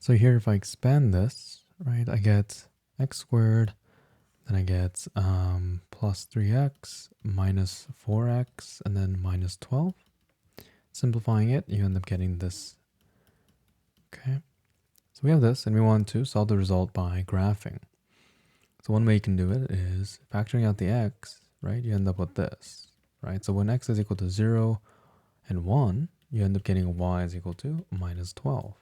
So here, if I expand this, right, I get x squared, then I get plus 3x minus 4x, and then minus 12. Simplifying it, you end up getting this. Okay, so we have this, and we want to solve the result by graphing. So one way you can do it is factoring out the x, right? You end up with this, right? So when x is equal to 0 and 1, you end up getting y is equal to minus 12.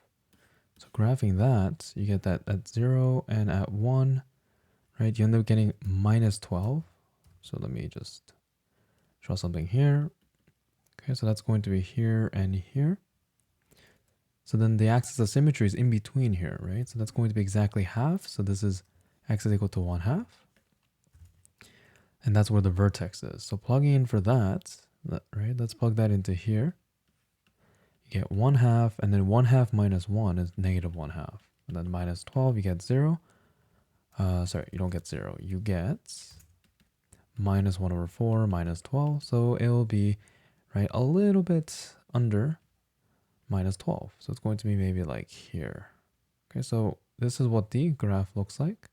So graphing that, you get that at 0 and at 1, right? You end up getting minus 12. So let me just draw something here. Okay, so that's going to be here and here. So then the axis of symmetry is in between here, right? So that's going to be exactly half. So this is x is equal to 1/2. And that's where the vertex is. So plugging in for that, right? Let's plug that into here. You get 1/2, and then 1/2 minus 1 is negative 1/2. And then minus 12, you get 0. Sorry, you don't get 0. You get minus 1/4 minus 12. So it will be, right, a little bit under minus 12. So it's going to be maybe like here. Okay, so this is what the graph looks like.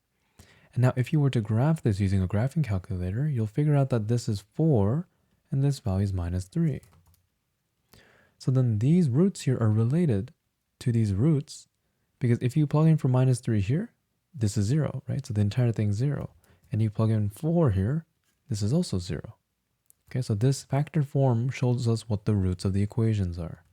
And now if you were to graph this using a graphing calculator, you'll figure out that this is 4 and this value is minus 3. So then these roots here are related to these roots, because if you plug in for minus 3 here, this is 0, right? So the entire thing is 0. And you plug in 4 here, this is also 0. Okay, so this factor form shows us what the roots of the equations are.